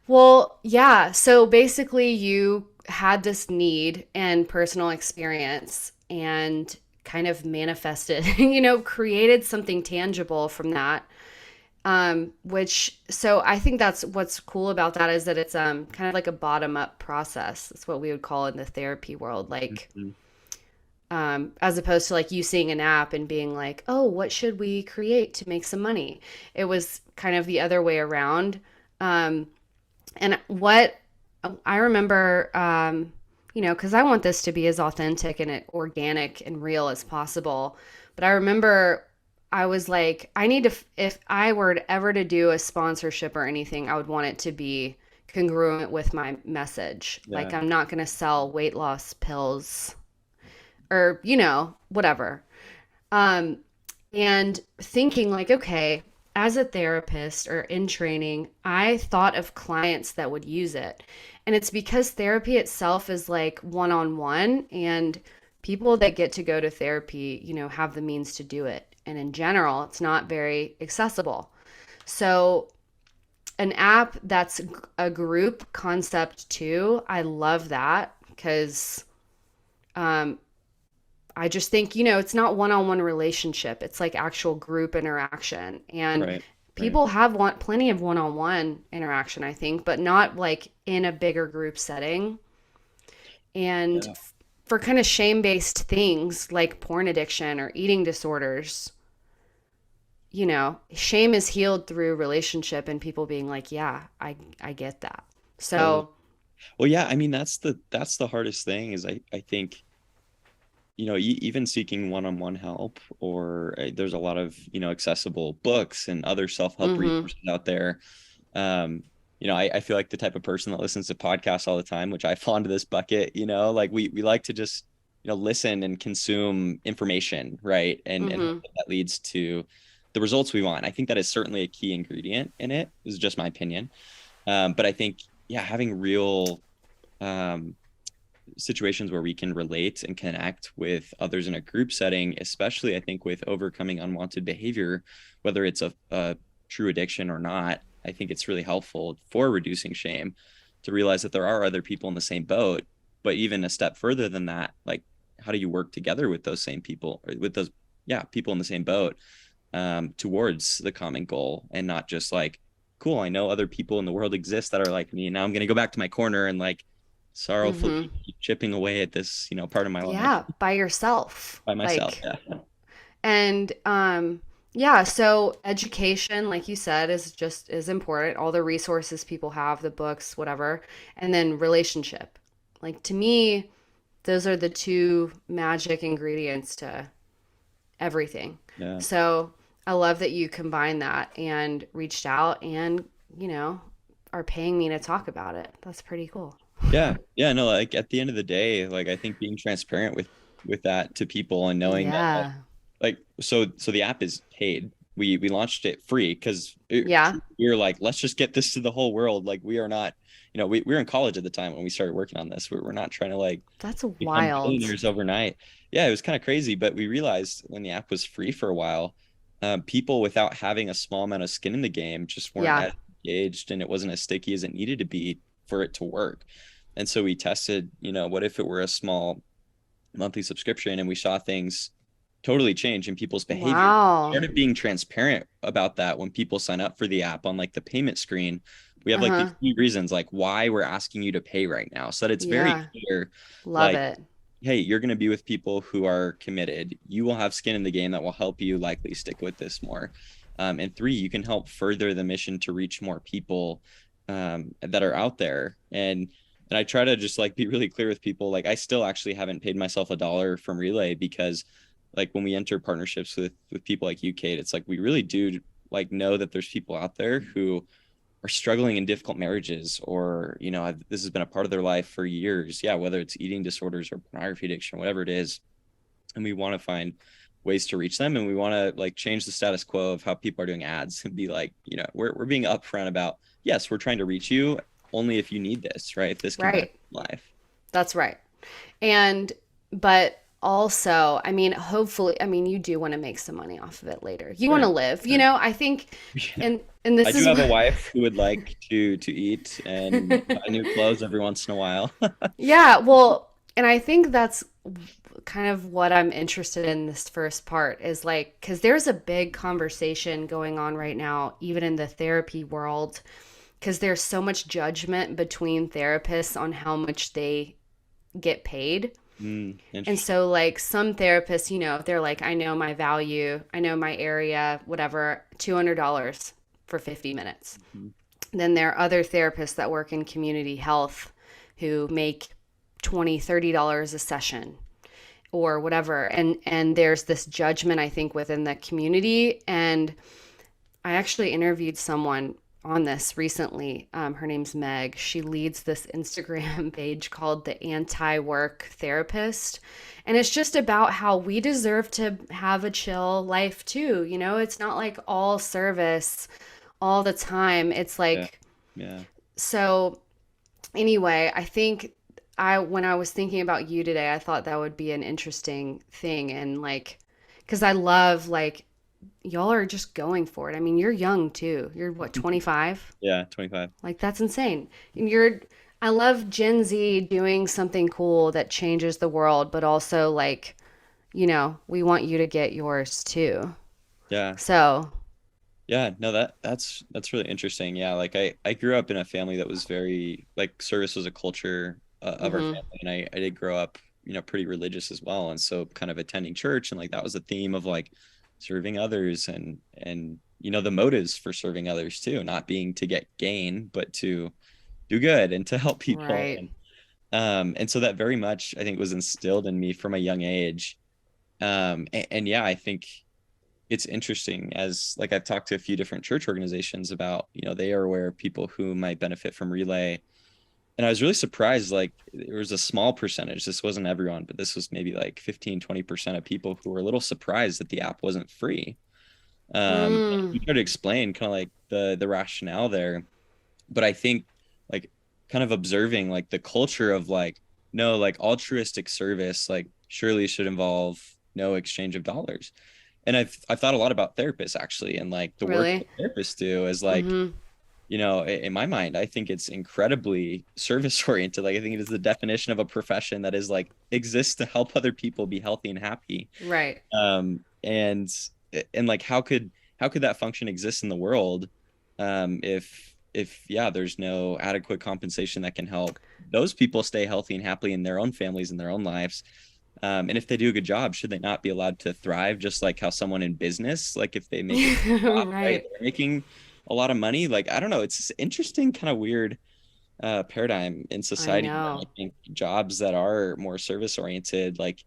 Well, yeah. So basically, you had this need and personal experience and kind of manifested, created something tangible from that. So I think that's what's cool about that is that it's kind of like a bottom up process. That's what we would call in the therapy world. Like, Mhm. as opposed to like you seeing an app and being like, oh, what should we create to make some money? It was kind of the other way around. Um, and what I remember, because I want this to be as authentic and organic and real as possible. But I remember I was like, I need to, if I were ever to do a sponsorship or anything, I would want it to be congruent with my message. Like, Yeah. I'm not going to sell weight loss pills or, whatever. Um, and thinking like, okay, as a therapist or in training, I thought of clients that would use it. And it's because therapy itself is like one on one, and people that get to go to therapy, have the means to do it. And in general, it's not very accessible. So, an app that's a group concept too, I love that because um, I just think, it's not one-on-one relationship. It's like actual group interaction. And Right. Right. people have want plenty of one-on-one interaction, I think, but not like in a bigger group setting. And Yeah. for kind of shame-based things like porn addiction or eating disorders, shame is healed through relationship and people being like, yeah, I get that. Totally. So, Well, yeah, I mean that's the hardest thing is I think even seeking one-on-one help or there's a lot of accessible books and other self-help mm-hmm. resources out there. um I feel like the type of person that listens to podcasts all the time, which I fall into this bucket. Like we like to just listen and consume information, right? And hope Mm-hmm. that leads to the results we want. I think that is certainly a key ingredient in it. This is just my opinion. But I think, yeah, having real um situations where we can relate and connect with others in a group setting, especially I think with overcoming unwanted behavior, whether it's a true addiction or not. I think it's really helpful for reducing shame to realize that there are other people in the same boat. But even a step further than that, like how do you work together with those same people or with those, yeah, people in the same boat, towards the common goal and not just like, cool, I know other people in the world exist that are like me. Now I'm going to go back to my corner and like sorrowfully Mm-hmm. keep chipping away at this, part of my life Yeah, by yourself. by myself. Like, Yeah. and yeah, so education, like you said, is important. All the resources people have, the books, whatever, and then relationship. Like to me, those are the two magic ingredients to everything. Yeah. So I love that you combined that and reached out and, you know, are paying me to talk about it. That's pretty cool. Yeah. Yeah. No, like at the end of the day, like I think being transparent with that to people and knowing that Yeah. so the app is paid. We launched it free because we Yeah. were like, let's just get this to the whole world. Like we are not, we were in college at the time when we started working on this. We're not trying to like That's become wild. billionaires overnight. Yeah, it was kind of crazy, but we realized when the app was free for a while, people without having a small amount of skin in the game just weren't Yeah. as engaged, and it wasn't as sticky as it needed to be for it to work. And so we tested, what if it were a small monthly subscription, and we saw things totally change in people's behavior. Wow. Started being transparent about that when people sign up for the app on like the payment screen. We have like these Uh-huh. key reasons like why we're asking you to pay right now, so that it's very Yeah. clear, Love like, it. hey, you're going to be with people who are committed. You will have skin in the game that will help you likely stick with this more. And three, you can help further the mission to reach more people, that are out there. And I try to just like be really clear with people. Like I still actually haven't paid myself $1 from Relay because like when we enter partnerships with people like you, Kate, it's like we really do like know that there's people out there who are struggling in difficult marriages, or this has been a part of their life for years, yeah, whether it's eating disorders or pornography addiction, whatever it is. And we want to find ways to reach them, and we want to like change the status quo of how people are doing ads and be like, we're being upfront about, yes, we're trying to reach you only if you need this, right? If this can better Right. life. That's right. And but also, I mean, hopefully, I mean, you do want to make some money off of it later. You want to Sure. live, Sure. I think, Yeah. and I this do is have a what, wife who would like to eat and buy new clothes every once in a while. yeah, well, and I think that's kind of what I'm interested in this first part is like, because there's a big conversation going on right now, even in the therapy world, because there's so much judgment between therapists on how much they get paid. And Interesting. so, like, some therapists, they're like, I know my value, I know my area, whatever, $200 for 50 minutes. Mhm. Then there are other therapists that work in community health who make $20, $30 a session or whatever. And there's this judgment, I think, within the community. And I actually interviewed someone on this recently. Her name's Meg. She leads this Instagram page called The Anti Work Therapist. And it's just about how we deserve to have a chill life too. It's not like all service all the time. It's Yeah. like, Yeah. so anyway, I think when I was thinking about you today, I thought that would be an interesting thing. And like, because I love, like, y'all are just going for it. I mean, you're young too. You're what, 25? Yeah, 25. Like, that's insane. And I love Gen Z doing something cool that changes the world, but also, like, we want you to get yours too. Yeah. So, Yeah, no, that's really interesting. Yeah, like I grew up in a family that was very like service was a culture of our mm-hmm. family, and I did grow up, pretty religious as well, and so kind of attending church and like that was the theme of like serving others and the motives for serving others too, not being to get gain, but to do good and to help people. Right. And so that very much I think was instilled in me from a young age. And yeah, I think it's interesting as like I've talked to a few different church organizations about, they are aware of people who might benefit from Relay. And I was really surprised, like there was a small percentage, this wasn't everyone, but this was maybe like 15-20% of people who were a little surprised that the app wasn't free. Mm, You tried to explain kind of like the rationale there, but I think like kind of observing like the culture of like, no, like altruistic service, like surely should involve no exchange of dollars. And I've thought a lot about therapists actually, and like the work that really? therapists do is like, Mm-hmm. in my mind, I think it's incredibly service oriented. Like I think it is the definition of a profession that is like exists to help other people be healthy and happy. Right. And like how could that function exist in the world if yeah, there's no adequate compensation that can help those people stay healthy and happy in their own families and their own lives. And if they do a good job, should they not be allowed to thrive just like how someone in business, like if they make a good job, right? Right. They're making a lot of money. Like, I don't know, it's interesting, kind of weird paradigm in I society where I know. think jobs that are more service oriented, like,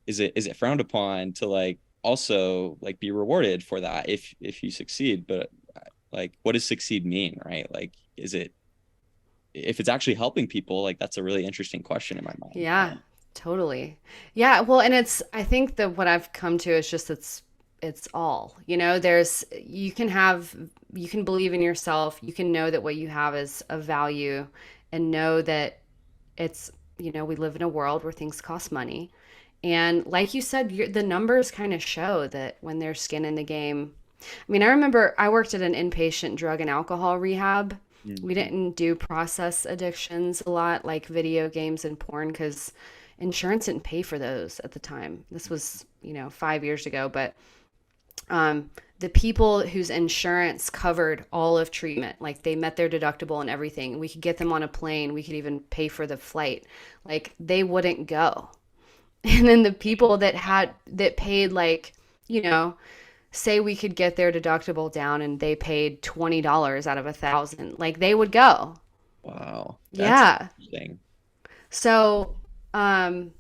is it frowned upon to like also like be rewarded for that if you succeed? But like, what does succeed mean, right? Like, is it if it's actually helping people? Like, that's a really interesting question in my mind. Yeah, totally. Yeah, well, and I think that what I've come to is just it's all. You can believe in yourself, you can know that what you have is of value and know that we live in a world where things cost money. And like you said, the numbers kind of show that when there's skin in the game. I mean, I remember I worked at an inpatient drug and alcohol rehab. We Mhm. didn't do process addictions a lot, like video games and porn, because insurance didn't pay for those at the time. This was, 5 years ago. But the people whose insurance covered all of treatment, like they met their deductible and everything, we could get them on a plane, we could even pay for the flight, like they wouldn't go. And then the people that paid, like, you know, say we could get their deductible down and they paid $20 out of 1,000, like they would go. Wow, that's Yeah. interesting. So, um,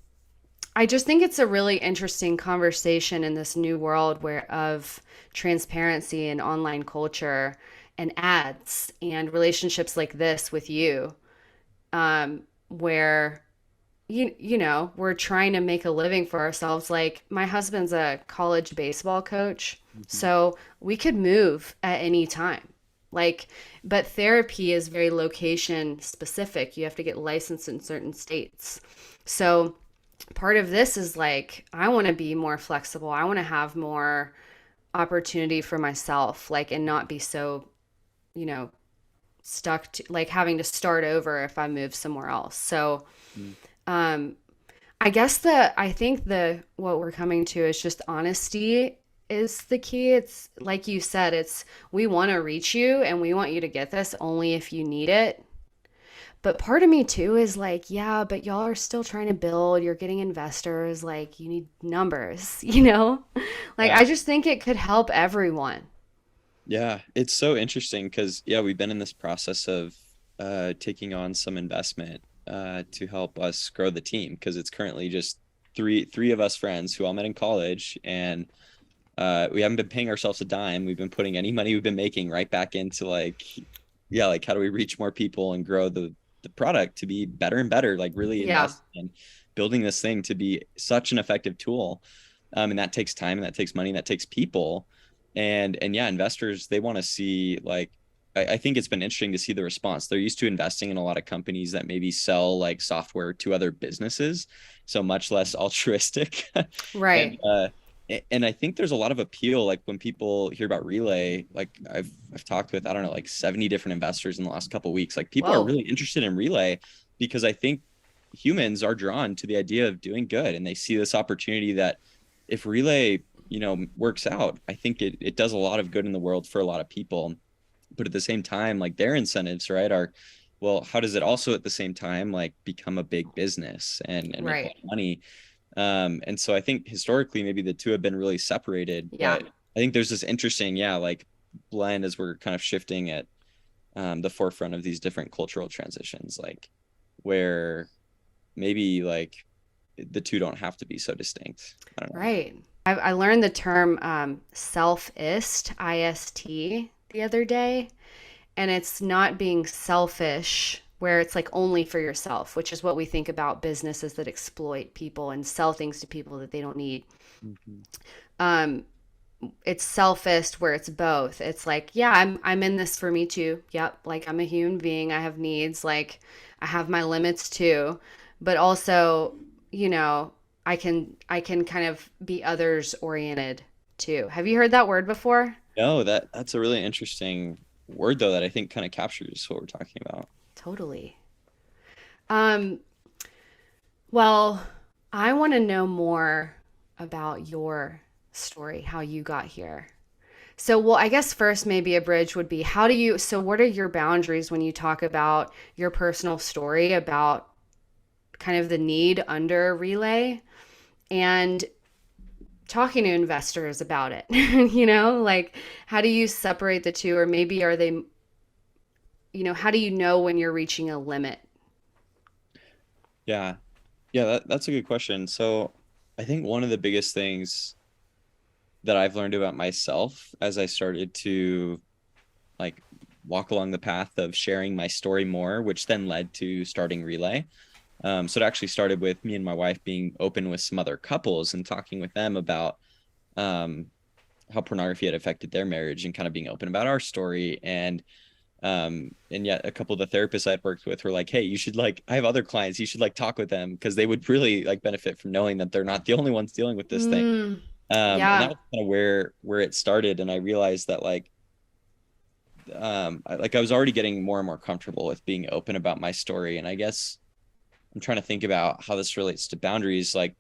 I just think it's a really interesting conversation in this new world where of transparency and online culture and ads and relationships like this with you, where we're trying to make a living for ourselves. Like, my husband's a college baseball coach, Mhm. so we could move at any time. Like, but therapy is very location specific. You have to get licensed in certain states. So part of this is like, I want to be more flexible. I want to have more opportunity for myself, like, and not be so, you know, stuck to like having to start over if I move somewhere else. So, Mm. um, I think the what we're coming to is just honesty is the key. It's like you said, it's we want to reach you and we want you to get this only if you need it. But part of me too is like, yeah, but y'all are still trying to build, you're getting investors, like you need numbers, you know? Like Yeah. I just think it could help everyone. Yeah, it's so interesting because yeah, we've been in this process of taking on some investment to help us grow the team because it's currently just three of us friends who all met in college, and we haven't been paying ourselves a dime. We've been putting any money we've been making right back into like, yeah, like how do we reach more people and grow the product to be better and better, like really Yeah. invest in building this thing to be such an effective tool. And that takes time and that takes money and that takes people. And yeah, investors, they want to see like, I think it's been interesting to see the response. They're used to investing in a lot of companies that maybe sell like software to other businesses, so much less altruistic. And Right. and I think there's a lot of appeal. Like when people hear about Relay, like I've talked with, I don't know, like 70 different investors in the last couple of weeks. Like people are Whoa. really interested in Relay because I think humans are drawn to the idea of doing good, and they see this opportunity that if Relay, works out, I think it does a lot of good in the world for a lot of people. But at the same time, like their incentives, right, are, well, how does it also at the same time like become a big business and make a lot Right. of money? And so I think historically maybe the two have been really separated, Yeah. but I think there's this interesting, yeah, like blend as we're kind of shifting at the forefront of these different cultural transitions, like where maybe like the two don't have to be so distinct. I don't know. Right. I learned the term selfist, IST, the other day, and it's not being selfish, where it's like only for yourself, which is what we think about businesses that exploit people and sell things to people that they don't need. Mhm. Um, it's selfist where it's both. It's like, yeah, I'm in this for me too. Yep, like I'm a human being. I have needs. Like I have my limits too, but also, you know, I can kind of be others oriented too. Have you heard that word before? No, that's a really interesting word though that I think kind of captures what we're talking about. Totally. Um, well, I want to know more about your story, how you got here. So, well, I guess first maybe a bridge would be so what are your boundaries when you talk about your personal story about kind of the need under Relay and talking to investors about it? Like how do you separate the two, or maybe are they, how do you know when you're reaching a limit? Yeah. Yeah, that's a good question. So I think one of the biggest things that I've learned about myself as I started to like walk along the path of sharing my story more, which then led to starting Relay. So it actually started with me and my wife being open with some other couples and talking with them about um, how pornography had affected their marriage and kind of being open about our story. And yet a couple of the therapists I'd worked with were like, hey, you should like, I have other clients, you should like talk with them because they would really like benefit from knowing that they're not the only ones dealing with this thing. Mm, And that yeah. was kind of where it started. And I realized that like I was already getting more and more comfortable with being open about my story. And I guess I'm trying to think about how this relates to boundaries. Like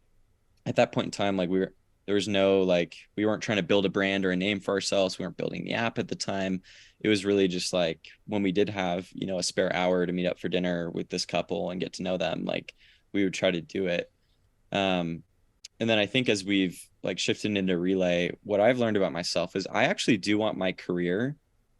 at that point in time, like there was no like we weren't trying to build a brand or a name for ourselves. We weren't building the app at the time. It was really just like when we did have, a spare hour to meet up for dinner with this couple and get to know them, like we would try to do it. Um, and then I think as we've like shifted into Relay, what I've learned about myself is I actually do want my career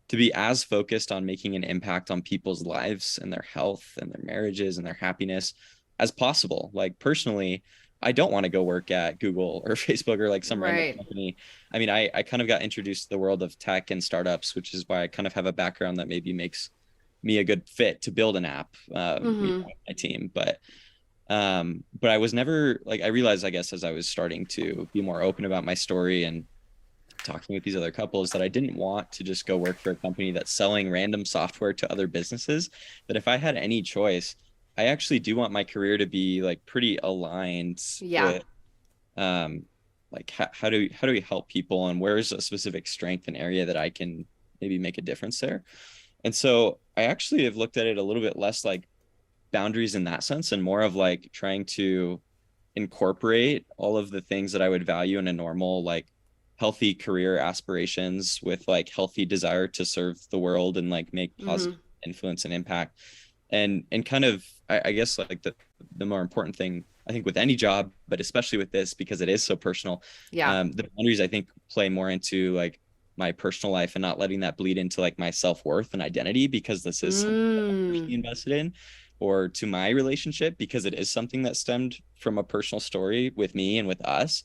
to be as focused on making an impact on people's lives and their health and their marriages and their happiness as possible. Like personally, I don't want to go work at Google or Facebook or like some random Right. company. I mean, I kind of got introduced to the world of tech and startups, which is why I kind of have a background that maybe makes me a good fit to build an app, Mm-hmm. with my team. But I was never like I realized, I guess, as I was starting to be more open about my story and talking with these other couples that I didn't want to just go work for a company that's selling random software to other businesses. That if I had any choice, I actually do want my career to be like pretty aligned Yeah. with um like how do we help people, and where's a specific strength and area that I can maybe make a difference there. And so I actually have looked at it a little bit less like boundaries in that sense and more of like trying to incorporate all of the things that I would value in a normal, like healthy career aspirations with like healthy desire to serve the world and like make Mm-hmm. positive influence and impact. And kind of I guess like the more important thing I think with any job, but especially with this because it is so personal, Yeah. the boundaries I think play more into like my personal life and not letting that bleed into like my self-worth and identity because this is something that I'm Mm. personally invested in, or to my relationship because it is something that stemmed from a personal story with me and with us.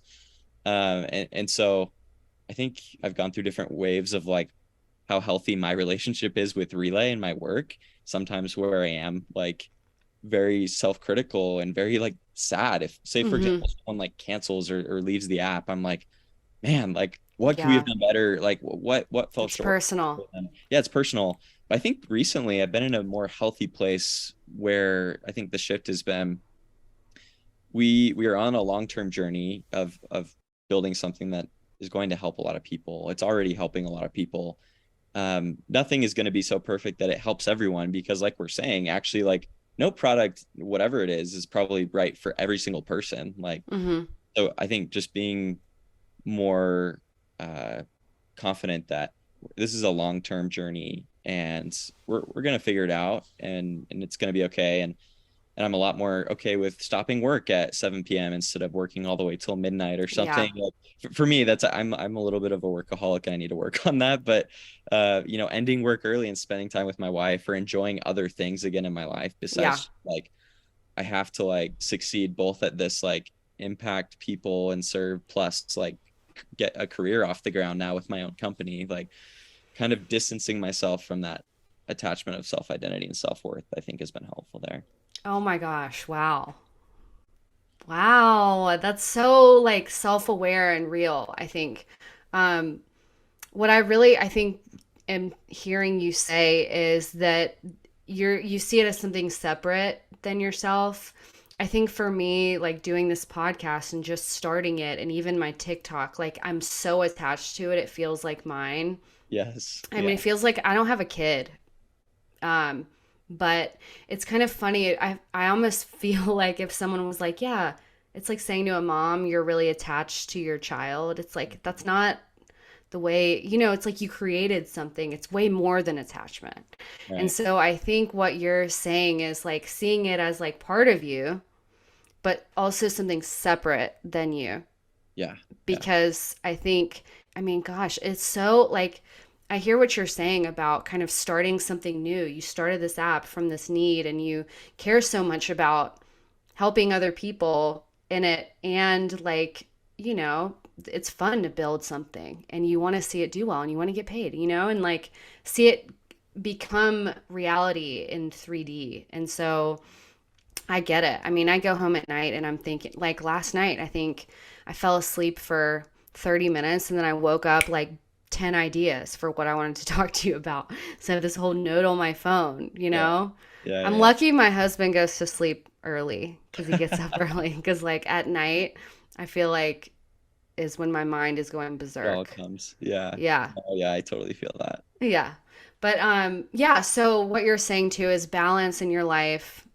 And so I think I've gone through different waves of like how healthy my relationship is with relay and my work. Sometimes where I am like very self-critical and very like sad. If say for Mm-hmm. example someone like cancels or leaves the app, I'm like, man, like what could we have Yeah. done better? Like what fell It's short? personal. Yeah, it's personal. But I think recently I've been in a more healthy place where I think the shift has been we are on a long-term journey of building something that is going to help a lot of people. It's already helping a lot of people. Nothing is going to be so perfect that it helps everyone because like we're saying, actually like no product, whatever it is probably right for every single person. Like, Mm-hmm. so I think just being more uh, confident that this is a long-term journey and we're gonna figure it out and it's gonna be okay. And I'm a lot more okay with stopping work at 7 p.m. instead of working all the way till midnight or Yeah. something. Like, for me, that's I'm a little bit of a workaholic and I need to work on that. But you know, ending work early and spending time with my wife or enjoying other things again in my life Yeah. besides like I have to like succeed both at this like impact people and serve plus like get a career off the ground now with my own company, like kind of distancing myself from that attachment of self identity and self worth, I think has been helpful there. Oh my gosh. Wow. Wow. That's so like self-aware and real, I think. Um, what I think am hearing you say is that you see it as something separate than yourself. I think for me, like doing this podcast and just starting it and even my TikTok, like I'm so attached to it, it feels like mine. Yes. I mean, Yeah. it feels like I don't have a kid. Um, but it's kind of funny. I almost feel like if someone was like, "Yeah, it's like saying to a mom you're really attached to your child." It's like that's not the way, it's like you created something. It's way more than attachment. And Right. so I think what you're saying is like seeing it as like part of you, but also something separate than you. Yeah. Yeah. Because I think, I mean, gosh, it's so like, I hear what you're saying about kind of starting something new. You started this app from this need and you care so much about helping other people in it. And like, it's fun to build something and you want to see it do well and you want to get paid, and like see it become reality in 3D. And so I get it. I mean, I go home at night and I'm thinking, like last night, I think I fell asleep for 30 minutes and then I woke up like 10 ideas for what I wanted to talk to you about. So I have this whole note on my phone, you Yeah. know? Yeah. I'm Yeah. lucky my husband goes to sleep early because he gets up early. Because, like, at night, I feel like is when my mind is going It all berserk. comes. Yeah. Yeah. Oh yeah, I totally feel that. Yeah. But yeah, so what you're saying too is balance in your life,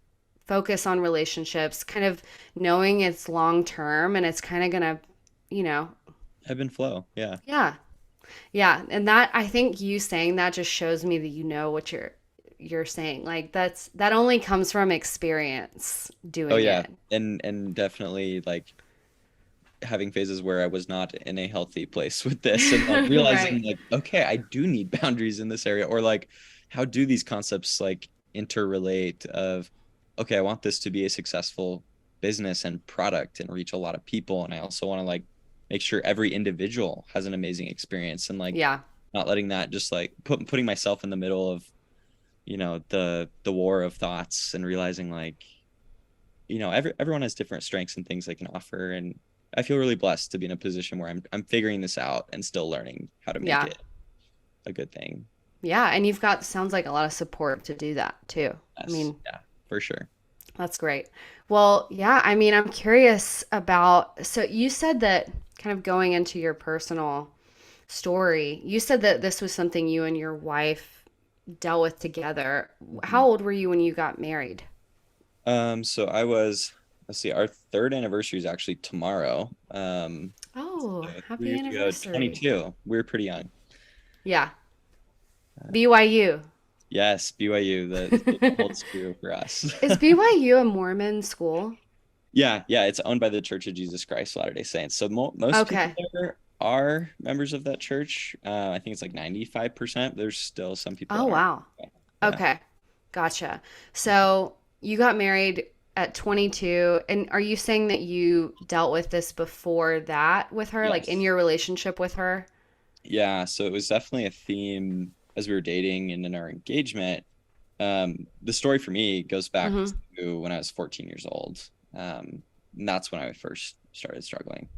focus on relationships, kind of knowing it's long term and it's kind of gonna, you know, Ebb and flow. Yeah. yeah. Yeah. And that I think you saying that just shows me that you know what you're saying. Like that only comes from experience Oh doing yeah. it. And definitely like having phases where I was not in a healthy place with this and like realizing Right. like, okay, I do need boundaries in this area, or like how do these concepts like interrelate of, okay, I want this to be a successful business and product and reach a lot of people. And I also want to like make sure every individual has an amazing experience and like Yeah. not letting that just like putting myself in the middle of, you know, the war of thoughts and realizing like, you know, everyone has different strengths and things they can offer. And I feel really blessed to be in a position where I'm figuring this out and still learning how to make Yeah. it a good thing. Yeah. And you've got sounds like a lot of support to do that too. I Yes. mean, Yeah, for sure. That's great. Well, yeah, I mean, I'm curious about, so you said that kind of going into your personal story, you said that this was something you and your wife dealt with together. How Mhm. old were you when you got married? So I was, let's see, our third anniversary is actually tomorrow. Oh, So three happy years ago, anniversary. 22. We were pretty young. Yeah. Uh, BYU. yes, BYU, the statement holds true for us. Is BYU a Mormon school? Yeah, yeah, it's owned by the Church of Jesus Christ Latter-day Saints. So mo most people Okay. there are members of that church. I think it's like 95%. There's still some people Oh, that aren't. wow. Yeah. Okay. Gotcha. So you got married at 22, and are you saying that you dealt with this before that with her, like in Yes. your relationship with her? Yeah, so it was definitely a theme as we were dating and in our engagement. The story for me goes back Mm-hmm. to when I was 14 years old. And that's when I first started struggling.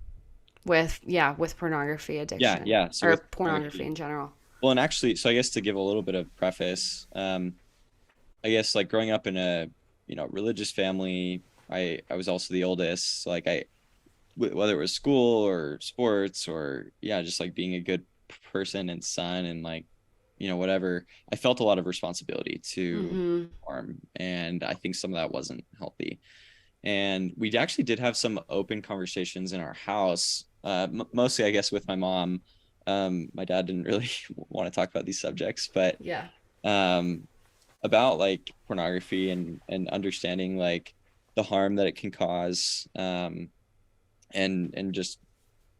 With, yeah, with pornography Yeah, addiction yeah. So or with pornography pornography. in general. Well, and actually, so I guess to give a little bit of preface, I guess like growing up in a, religious family, I was also the oldest. So, like whether it was school or sports or yeah, just like being a good person and son and like, whatever, I felt a lot of responsibility to Mm-hmm. perform. And I think some of that wasn't healthy. And we actually did have some open conversations in our house, mostly, I guess, with my mom. My dad didn't really want to talk about these subjects, but Yeah. um, about like pornography and understanding like the harm that it can cause, and just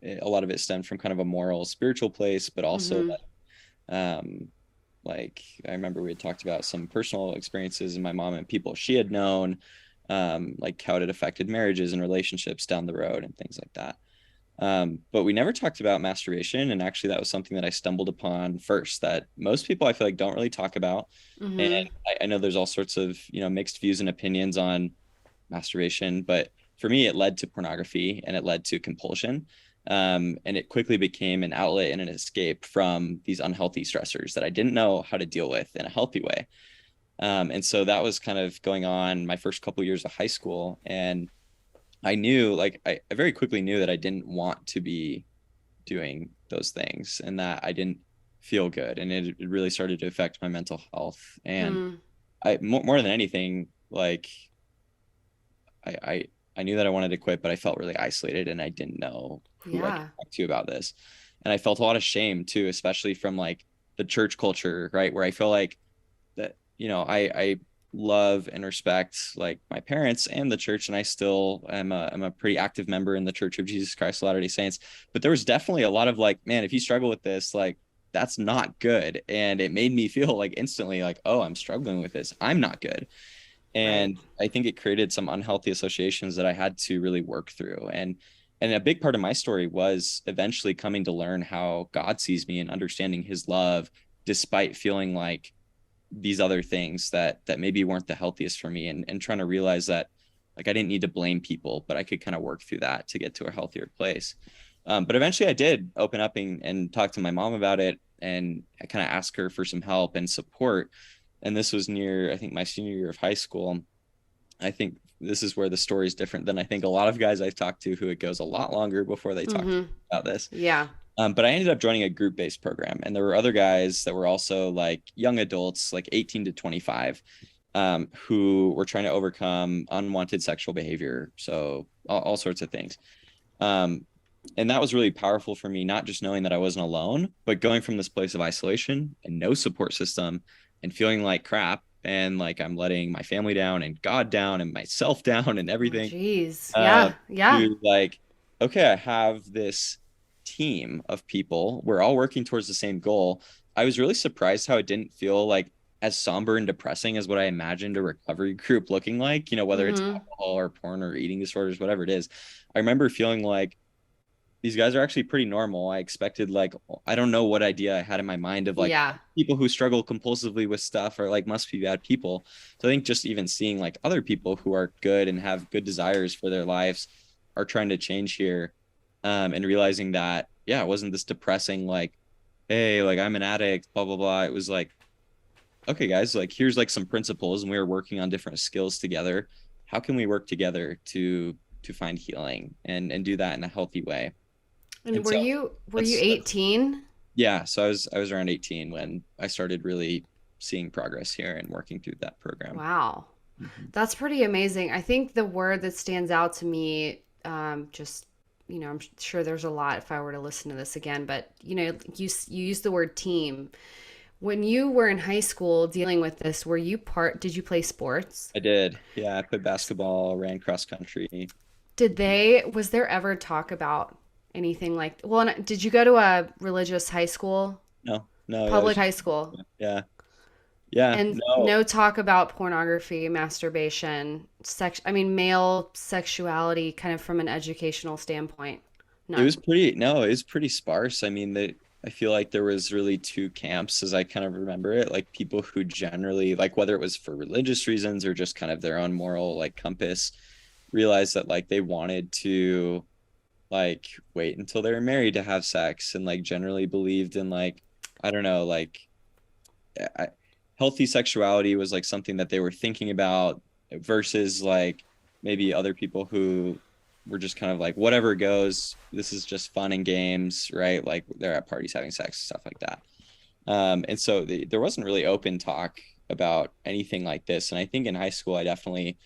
a lot of it stemmed from kind of a moral, spiritual place, but also Mm-hmm. um, like I remember we had talked about some personal experiences in my mom and people she had known, like how it had affected marriages and relationships down the road and things like that. But we never talked about masturbation, and actually that was something that I stumbled upon first that most people I feel like don't really talk about. And Mm-hmm. I know there's all sorts of mixed views and opinions on masturbation, but for me it led to pornography and it led to compulsion. And it quickly became an outlet and an escape from these unhealthy stressors that I didn't know how to deal with in a healthy way. And so that was kind of going on my first couple of years of high school. And I knew, like, I very quickly knew that I didn't want to be doing those things and that I didn't feel good. And it really started to affect my mental health. And Hmm. more than anything, like, I, I, I knew that I wanted to quit, but I felt really isolated and I didn't know who I could Yeah. talk to about this. And I felt a lot of shame too, especially from like the church culture, right? Where I feel like that I love and respect like my parents and the church, and I still am a pretty active member in the Church of Jesus Christ of Latter-day Saints. But there was definitely a lot of like, man, if you struggle with this, like that's not good. And it made me feel like instantly like, oh, I'm struggling with this, I'm not good. Right. And I think it created some unhealthy associations that I had to really work through. And a big part of my story was eventually coming to learn how God sees me and understanding his love despite feeling like these other things that maybe weren't the healthiest for me, and trying to realize that like I didn't need to blame people, but I could kind of work through that to get to a healthier place. But eventually I did open up and talk to my mom about it, and I kind of asked her for some help and support. And this was near, I think, my senior year of high school. I think this is where the story is different than I think a lot of guys I've talked to, who it goes a lot longer before they talk Mm-hmm. about this. Yeah. But I ended up joining a group-based program, and there were other guys that were also like young adults, like 18 to 25, who were trying to overcome unwanted sexual behavior. So all sorts of things. Um, and that was really powerful for me, not just knowing that I wasn't alone, but going from this place of isolation and no support system and feeling like crap and like I'm letting my family down and God down and myself down and Oh, everything, geez. uh, Yeah. Yeah. to like, okay, I have this team of people. We're all working towards the same goal. I was really surprised how it didn't feel like as somber and depressing as what I imagined a recovery group looking like, whether it's Mm-hmm. alcohol or porn or eating disorders, whatever it is. I remember feeling like these guys are actually pretty normal. I expected like I don't know what idea I had in my mind of like Yeah. people who struggle compulsively with stuff are like must be bad people. So I think just even seeing like other people who are good and have good desires for their lives are trying to change here, and realizing that yeah, it wasn't this depressing like hey like I'm an addict blah blah blah. It was like okay guys, like here's like some principles and we were working on different skills together. how can we work together to find healing and do that in a healthy way. And And were so you that's 18? yeah, so I was around 18 when I started really seeing progress here and working through that program. Wow. Mhm. That's pretty amazing. I think the word that stands out to me, just, I'm sure there's a lot if I were to listen to this again, but you use the word team. When you were in high school dealing with this, did you play sports? I did. Yeah, I played basketball, ran cross country. Was there ever talk about anything well, and did you go to a religious high school, No, no, yeah, it was public just high school? yeah. Yeah, And no. no talk about pornography, masturbation, male sexuality, kind of from an educational standpoint. None. It was pretty sparse. I mean, I feel like there was really two camps as I kind of remember it, like people who generally like whether it was for religious reasons or just kind of their own moral like compass, realized that like they wanted to like wait until they were married to have sex and like generally believed in like I don't know, like I, healthy sexuality was like something that they were thinking about versus like maybe other people who were just kind of like whatever goes, this is just fun and games, right? Like they're at parties having sex, stuff like that. And so there wasn't really open talk about anything like this. And I think in high school, I definitely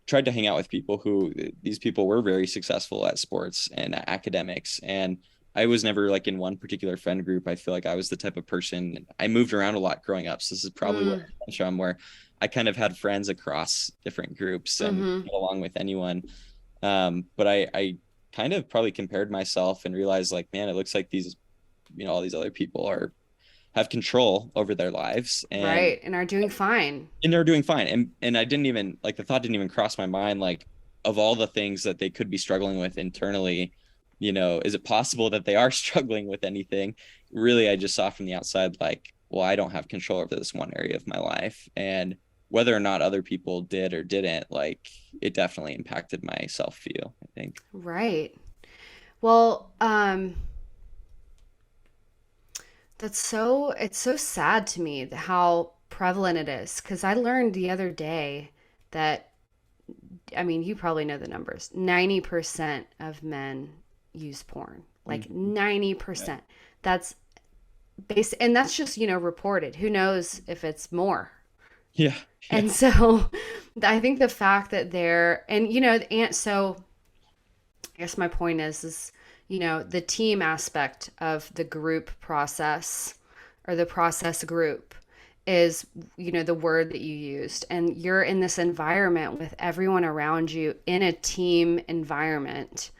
tried to hang out with people who these people were very successful at sports and academics. And I was never like in one particular friend group. I feel like I was the type of person I moved around a lot growing up. So this is probably where Mm, it comes from, where I kind of had friends across different groups and mm-hmm. get along with anyone. But I kind of probably compared myself and realized like, man, it looks like all these other people are have control over their lives Right. And are doing fine. and they're doing fine. And I didn't even like the thought didn't even cross my mind like of all the things that they could be struggling with internally, is it possible that they are struggling with anything? Really, I just saw from the outside like, well, I don't have control over this one area of my life. And whether or not other people did or didn't, like it definitely impacted my self-feel, I think. Right. Well, it's so sad to me how prevalent it is because I learned the other day that, you probably know the numbers. 90% of men use porn. Like Mhm. Yeah. 90%. That's and that's just, reported. Who knows if it's more? Yeah. Yeah. And so I think the fact that they're, and, and so I guess my point is, the team aspect of the group process or the process group is, the word that you used. And you're in this environment with everyone around you in a team environment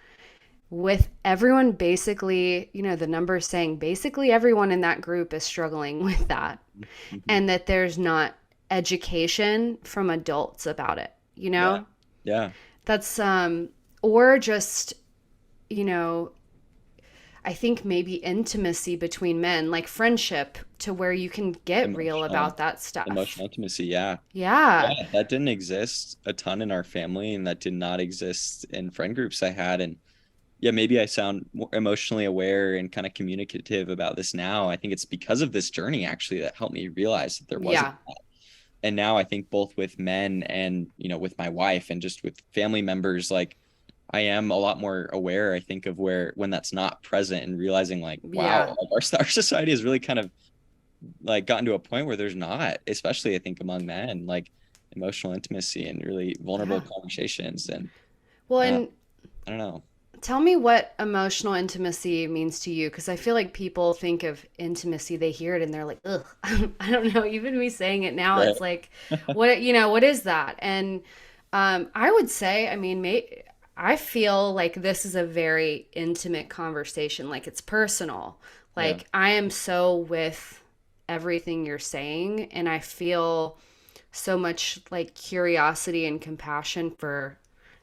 with everyone basically, the numbers saying basically everyone in that group is struggling with that Mhm. and that there's not education from adults about it, Yeah. Yeah. That's or just, you know, I think maybe intimacy between men, like friendship to where you can get real Emotional about that stuff. emotional intimacy. Yeah. Yeah. Yeah, that didn't exist a ton in our family, and that did not exist in friend groups I had. And yeah, maybe I sound more emotionally aware and kind of communicative about this now. I think it's because of this journey actually that helped me realize that there wasn't. Yeah. And now I think both with men and, with my wife and just with family members, like I am a lot more aware, I think, of where when that's not present and realizing like, wow, Yeah. like our society has really kind of like gotten to a point where there's not, especially I think among men, like emotional intimacy and really vulnerable Yeah. conversations. And Well, uh, and I don't know. tell me what emotional intimacy means to you because I feel like people think of intimacy, they hear it and they're like, ugh, I don't know. Even me saying it now, Right. it's like, what is that? And I would say, I feel like this is a very intimate conversation. Like it's personal. Yeah. Like I am so with everything you're saying, and I feel so much like curiosity and compassion for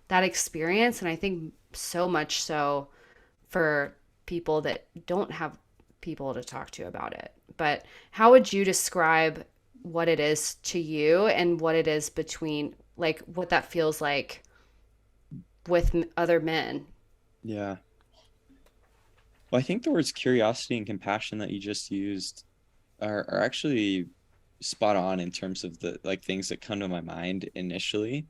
that experience. And I think so much so for people that don't have people to talk to about it. But how would you describe what it is to you and what it is between, like, what that feels like with other men? Yeah. Well, I think the words curiosity and compassion that you just used are actually spot on in terms of the like things that come to my mind initially.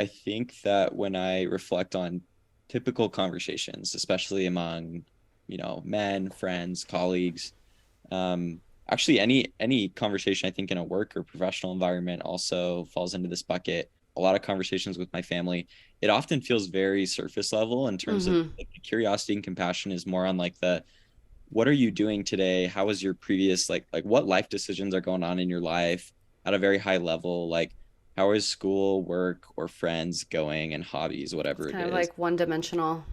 I think that when I reflect on typical conversations, especially among, men, friends, colleagues, um, actually any conversation I think in a work or professional environment also falls into this bucket. A lot of conversations with my family, it often feels very surface level in terms of Mm-hmm. like, curiosity and compassion is more on like the what are you doing today? How was your previous like what life decisions are going on in your life at a very high level? Like how is school, work, or friends going and hobbies, It's whatever it kind of is. like one dimensional.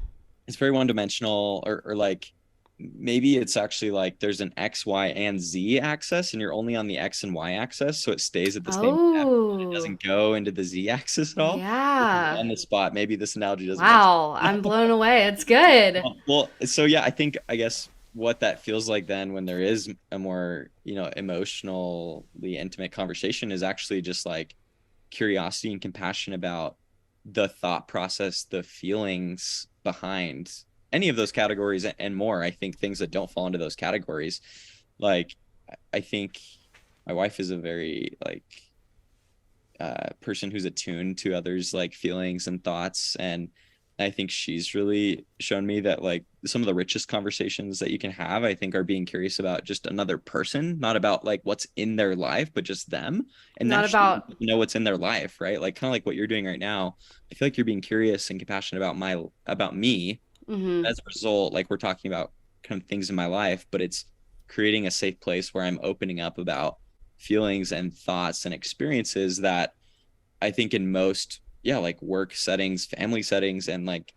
It's very one dimensional or like maybe it's actually like there's an X, Y, and Z axis and you're only on the X and Y axis. So it stays at the same depth. It Oh, doesn't go into the Z axis at all. yeah. On the spot. Maybe this analogy doesn't make Wow, sense. I'm blown away. It's good. Well, so yeah, I guess what that feels like then when there is a more, emotionally intimate conversation is actually just like curiosity and compassion about the thought process, the feelings behind any of those categories and more. I think things that don't fall into those categories, like I think my wife is a very like person who's attuned to others like feelings and thoughts, and I think she's really shown me that like some of the richest conversations that you can have I think are being curious about just another person, not about like what's in their life but just them, and Not naturally about, you know what's in their life, right? Like kind of like what you're doing right now. I feel like you're being curious and compassionate about me. mm-hmm. As a result, like we're talking about kind of things in my life, but it's creating a safe place where I'm opening up about feelings and thoughts and experiences that I think in most, yeah, like work settings, family settings, and like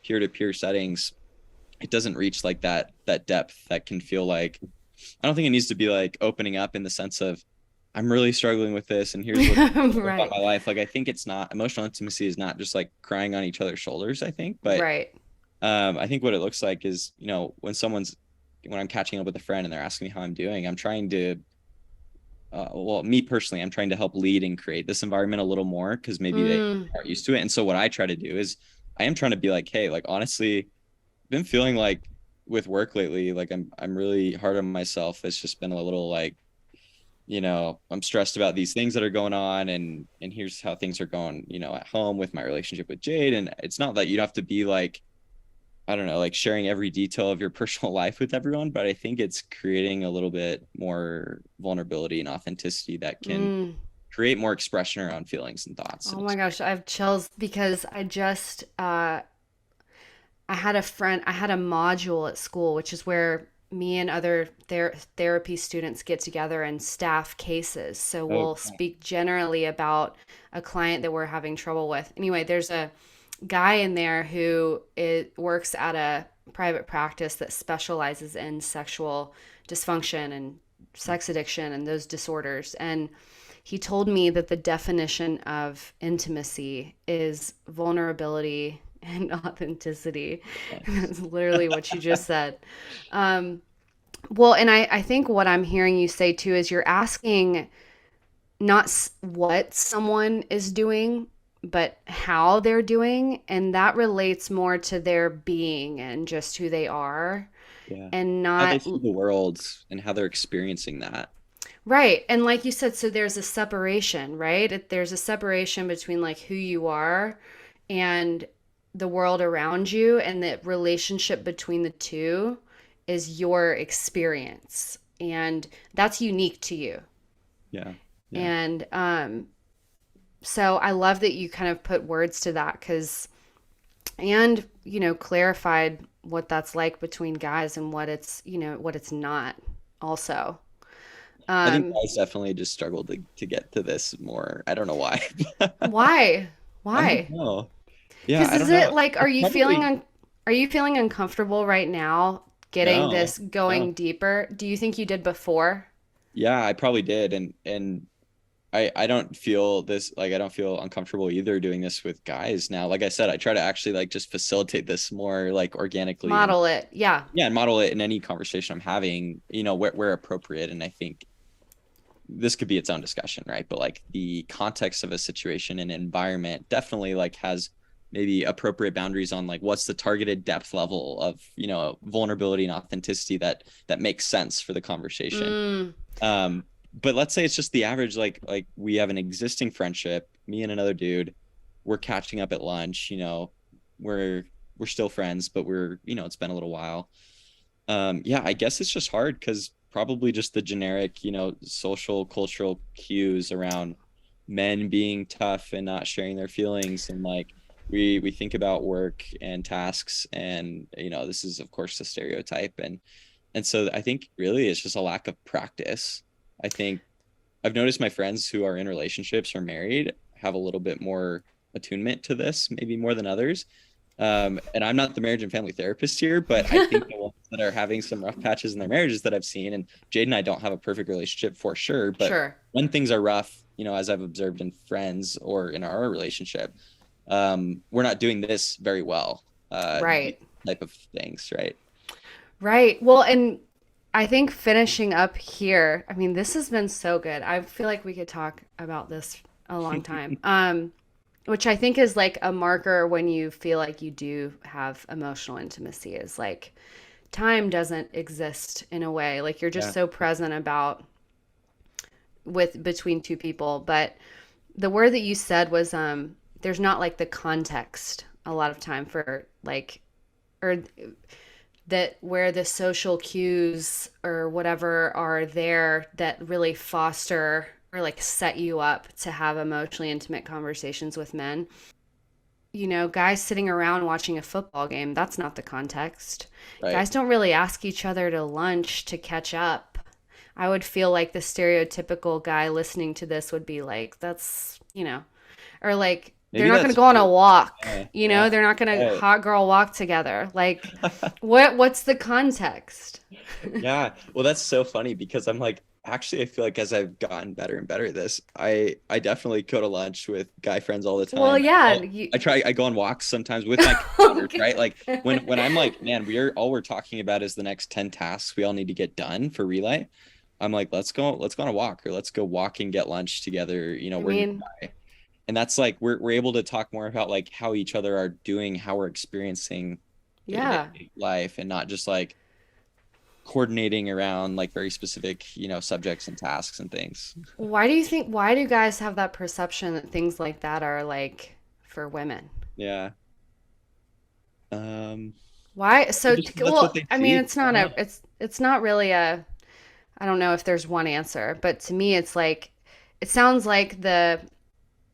peer-to-peer settings, it doesn't reach like that depth that can feel like I don't think it needs to be like opening up in the sense of I'm really struggling with this and here's what about Right, my life. Like I think it's not emotional intimacy is not just like crying on each other's shoulders, I think, but right. I think what it looks like is, when I'm catching up with a friend and they're asking me how I'm doing, I'm trying to well, me personally, I'm trying to help lead and create this environment a little more because maybe they Mm, aren't used to it. And so what I try to do is I am trying to be like, hey, like honestly, I've been feeling like with work lately, like I'm really hard on myself. It's just been a little like, I'm stressed about these things that are going on and here's how things are going, at home with my relationship with Jade. And it's not that you'd have to be like I don't know, like sharing every detail of your personal life with everyone, but I think it's creating a little bit more vulnerability and authenticity that can mm. create more expression around feelings and thoughts. Oh my gosh, I have chills because I had a friend, I had a module at school, which is where me and other therapy students get together and staff cases. So Oh, we'll speak generally about a client that we're having trouble with. Anyway, there's a guy in there who works at a private practice that specializes in sexual dysfunction and sex addiction and those disorders. And he told me that the definition of intimacy is vulnerability and authenticity. That's literally what you just said. Um, well, and I think what I'm hearing you say too is you're asking not what someone is doing, but how they're doing. And that relates more to their being and just who they are yeah. and How they not see the world and how they're experiencing that. right. And like you said, so there's a separation, right? There's a separation between like who you are and the world around you, and the relationship between the two is your experience. And that's unique to you. Yeah. Yeah. And so I love that you kind of put words to that because, and, clarified what that's like between guys and what it's not also. I think Um, guys definitely just struggled to get to this more. I don't know why. why? I don't Why? know. Yeah, Because I is don't it know. like, It's probably are you feeling uncomfortable right now getting no, this no. going deeper? Do you think you did before? Yeah, I probably did. And I don't feel this like I don't feel uncomfortable either doing this with guys now. Like I said, I try to actually like just facilitate this more like organically and Model it. Yeah. yeah, and model it in any conversation I'm having, where appropriate. And I think this could be its own discussion, right? But like the context of a situation and environment definitely like has maybe appropriate boundaries on like what's the targeted depth level of, vulnerability and authenticity that makes sense for the conversation. Mm, Um, but let's say it's just the average, like we have an existing friendship, me and another dude. we're catching up at lunch, we're we're still friends, but it's been a little while. Yeah, I guess it's just hard because probably just the generic, social cultural cues around men being tough and not sharing their feelings, and like we think about work and tasks, and this is of course the stereotype, and so I think really it's just a lack of practice. I think I've noticed my friends who are in relationships or married have a little bit more attunement to this, maybe more than others. And I'm not the marriage and family therapist here, but I think the ones that are having some rough patches in their marriages that I've seen, and Jade and I don't have a perfect relationship for sure, but Sure. when things are rough, as I've observed in friends or in our relationship, we're not doing this very well, these Right. type of things, right? Right. Well, and I think finishing up here, I mean, this has been so good. I feel like we could talk about this a long time. Which I think is like a marker when you feel like you do have emotional intimacy is like time doesn't exist in a way. Like you're just Yeah. so present about with between two people. But the word that you said was there's not like the context a lot of time for like or that where the social cues or whatever are there that really foster or like set you up to have emotionally intimate conversations with men. Guys sitting around watching a football game, that's not the context. Right. Guys don't really ask each other to lunch to catch up. I would feel like the stereotypical guy listening to this would be like, or like, they're Maybe not going to that's go on a true. walk. Yeah. Yeah. They're not going to Right. hot girl walk together. Like, what's the context? Yeah. Well, that's so funny because I'm like, actually, I feel like as I've gotten better and better at this, I definitely go to lunch with guy friends all the Well, time. yeah, I go on walks sometimes with my co-founders, okay. right? Like when I'm like, man, we're talking about is the next 10 tasks we all need to get done for Relay. I'm like, let's go on a walk, or let's go walk and get lunch together, I we're mean, nearby. And that's like we're able to talk more about like how each other are doing, how we're experiencing yeah. day-to-day life, and not just like coordinating around like very specific, subjects and tasks and things. Why do guys have that perception that things like that are like for women? Yeah. Um, Why? So, just that's what well, they I mean, see. I don't know. it's not really a, I don't know if there's one answer, but to me, it's like, it sounds like there's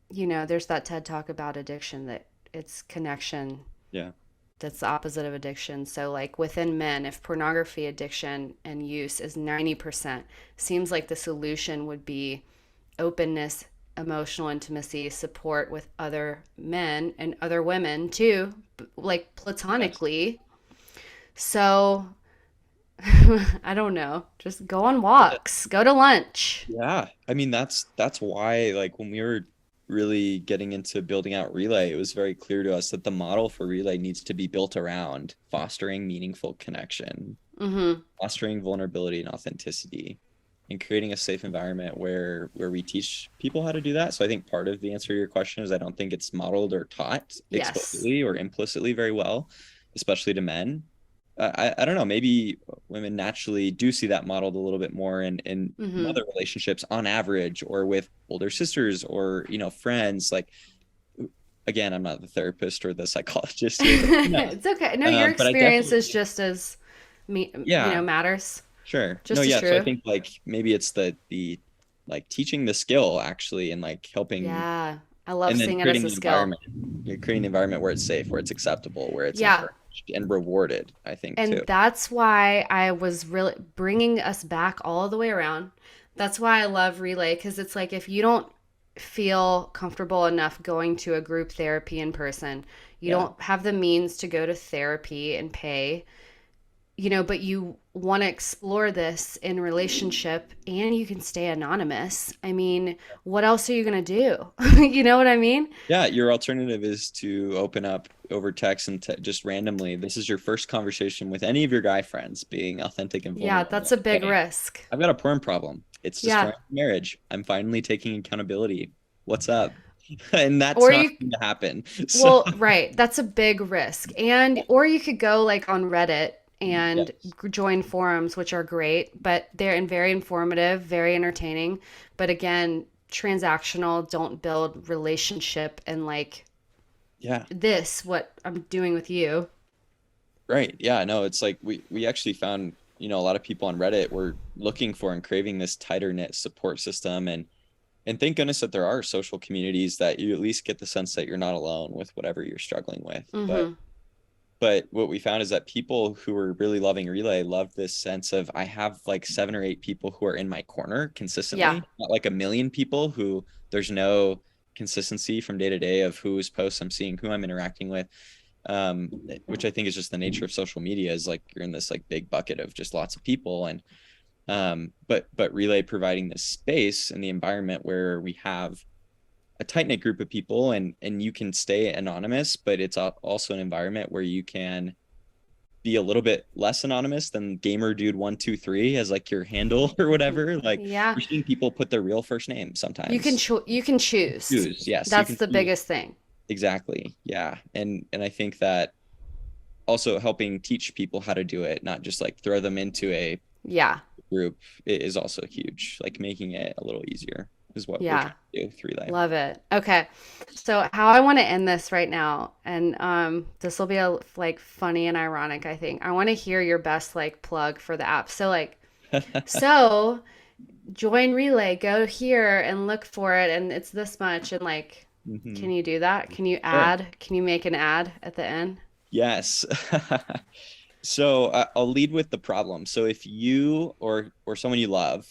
that TED talk about addiction that it's connection Yeah. that's the opposite of addiction. So, like within men, if pornography addiction and use is 90%, seems like the solution would be openness, emotional intimacy, support with other men and other women too, like Yes. platonically. So, I don't know. Just go on Yeah. walks, go to lunch. Yeah. I mean, that's why like when we were really getting into building out Relay, it was very clear to us that the model for Relay needs to be built around fostering meaningful connection, Mm-hmm. fostering vulnerability and authenticity, and creating a safe environment where we teach people how to do that. So I think part of the answer to your question is I don't think it's modeled or taught Yes. explicitly or implicitly very well, especially to men. I don't know, maybe women naturally do see that modeled a little bit more in Mm-hmm. other relationships on average, or with older sisters, or friends. Like, again, I'm not the therapist or the psychologist here, but who knows? It's okay. No, your But I experience definitely, is just as yeah. matters. Sure. No, Just as yeah. So I true. think like maybe it's the like teaching the skill actually, and like helping, Yeah. I love and then seeing it as creating a the skill. environment. You're creating the environment where it's safe, where it's acceptable, where it's Yeah. encouraged and rewarded, I think And too. that's why I was really bringing us back all the way around. That's why I love Relay because it's like if you don't feel comfortable enough going to a group therapy in person, you Yeah. don't have the means to go to therapy and pay, but you want to explore this in relationship and you can stay anonymous. I mean, what else are you going to do? You know what I mean? Yeah. Your alternative is to open up over text and just randomly. This is your first conversation with any of your guy friends, being authentic and Yeah, vulnerable. that's a big Hey, risk. I've got a porn problem. It's Yeah. destroying my marriage. I'm finally taking accountability. What's up? And that's Or not you going to happen. So, Well, right. That's a big risk. Or you could go like on Reddit yeah. and join forums, which are great, but very informative, very entertaining. But again, transactional, don't build relationship and like Yeah. this, what I'm doing with you. Right. Yeah. No, it's like we actually found, a lot of people on Reddit were looking for and craving this tighter knit support system, and thank goodness that there are social communities that you at least get the sense that you're not alone with whatever you're struggling with. Mm-hmm. But what we found is that people who were really loving Relay loved this sense of, I have like 7 or 8 people who are in my corner Yeah. consistently, not like a million people who there's no consistency from day to day of whose posts I'm seeing, who I'm interacting with. um, which I think is just the nature of social media, is like you're in this like big bucket of just lots of people. And but Relay providing this space and the environment where we have a tight knit group of people, and you can stay anonymous, but it's also an environment where you can be a little bit less anonymous than gamer dude 123 as like your handle or whatever. Like Yeah. we're seeing people put their real first name sometimes. You can choose. Choose, yes, you That's can the choose. biggest thing. Exactly, yeah. And I think that also helping teach people how to do it, not just like throw them into a Yeah. group, is also huge. Like making it a little easier is what we're Yeah. trying to do with Relay. Love it. Okay. So how I want to end this right now, and this will be a like funny and ironic, I think. I want to hear your best like plug for the app. So like so join Relay, go here and look for it and it's this much and like Hmm. can you do that? Can you Sure. add? Can you make an ad at the end? Yes. So I'll lead with the problem. So if you or someone you love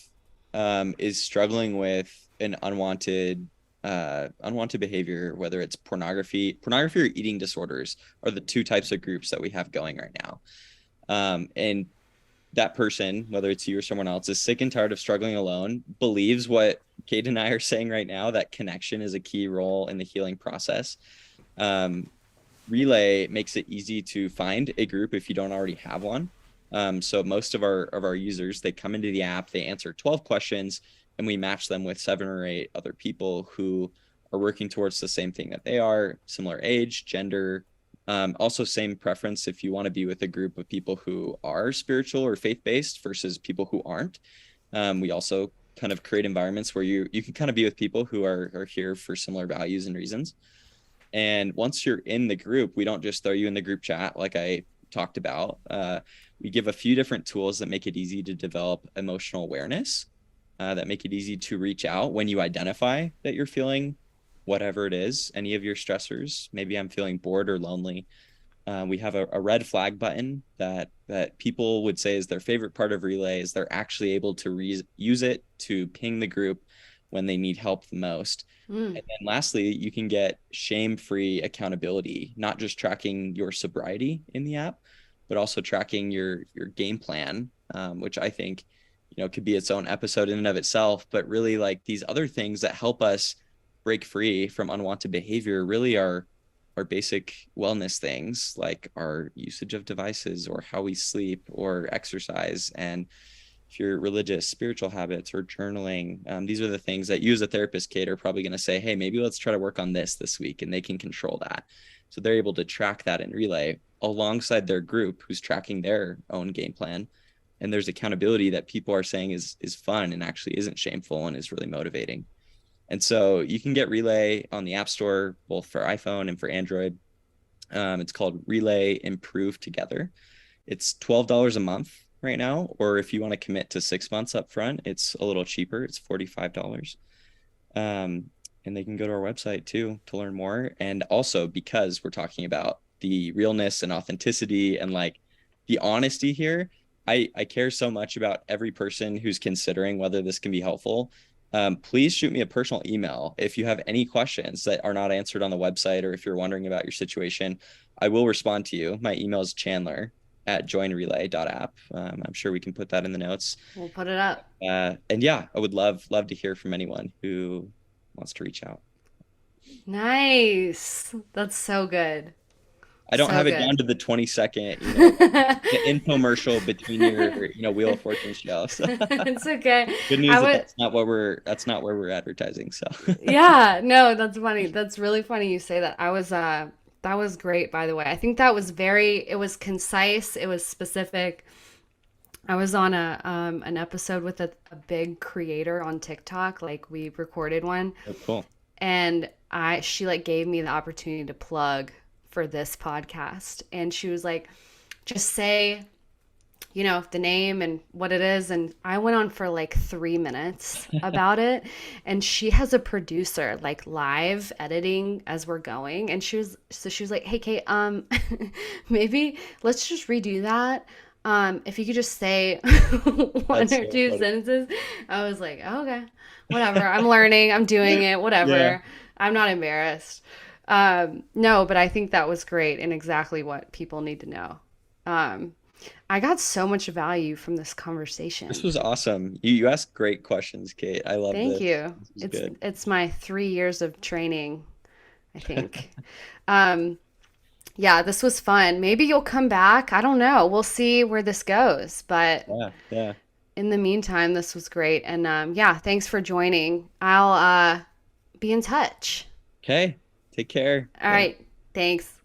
is struggling with an unwanted behavior, whether it's pornography or eating disorders, are the two types of groups that we have going right now. And that person, whether it's you or someone else, is sick and tired of struggling alone, believes what Kate and I are saying right now, that connection is a key role in the healing process. Um, Relay makes it easy to find a group if you don't already have one. So most of our users, they come into the app, they answer 12 questions, and we match them with 7 or 8 other people who are working towards the same thing that they are, similar age, gender, also same preference if you want to be with a group of people who are spiritual or faith-based versus people who aren't. We also kind of create environments where you can kind of be with people who are here for similar values and reasons. And once you're in the group, we don't just throw you in the group chat like I talked about. We give a few different tools that make it easy to develop emotional awareness, that make it easy to reach out when you identify that you're feeling whatever it is, any of your stressors. Maybe I'm feeling bored or lonely. We have a red flag button that people would say is their favorite part of Relay, is they're actually able to use it to ping the group when they need help the most. Mm. And then lastly, you can get shame-free accountability, not just tracking your sobriety in the app, but also tracking your game plan, which I think could be its own episode in and of itself. But really, like these other things that help us break free from unwanted behavior really are basic wellness things, like our usage of devices or how we sleep or exercise. And if you're religious, spiritual habits or journaling, these are the things that you as a therapist, Kate, are probably going to say, hey, maybe let's try to work on this week, and they can control that. So they're able to track that in Relay alongside their group who's tracking their own game plan. And there's accountability that people are saying is fun and actually isn't shameful and is really motivating. And so you can get Relay on the App Store, both for iPhone and for Android. It's called Relay Improve Together. It's $12 a month right now, or if you want to commit to 6 months up front, it's a little cheaper. It's $45. Um, and they can go to our website too to learn more. And also, because we're talking about the realness and authenticity and like the honesty here, I care so much about every person who's considering whether this can be helpful. Please shoot me a personal email if you have any questions that are not answered on the website, or if you're wondering about your situation. I will respond to you. My email is chandler@joinrelay.app. I'm sure we can put that in the notes. We'll put it up. And yeah, I would love to hear from anyone who wants to reach out. Nice. That's so good. I don't So have it good. down to the 20-second, the infomercial between your, Wheel of Fortune show. So It's okay. good I news that would, that's not where we're advertising. So yeah, no, that's funny. That's really funny you say that. That was great, by the way. I think that was it was concise, it was specific. I was on an episode with a big creator on TikTok, like we recorded one, oh, cool. and I she like gave me the opportunity to plug for this podcast, and she was like, just say, the name and what it is. And I went on for like 3 minutes about it. And she has a producer like live editing as we're going. And she was like, hey, Kate, maybe let's just redo that. If you could just say one That's or so two funny. sentences. I was like, oh, okay, whatever. I'm learning. I'm doing it. Yeah. Whatever. I'm not embarrassed. No, but I think that was great and exactly what people need to know. Um, I got so much value from this This conversation. was awesome. You asked great questions, Kate. I love Thank this. you. This was It's good. it's my 3 years of training, I think. Um, yeah, this was fun. Maybe you'll come back. I don't know. We'll see where this goes. But Yeah, yeah. in the meantime, this was great. And yeah, thanks for joining. I'll be in touch. Okay. Take care. All Thanks. right. Thanks.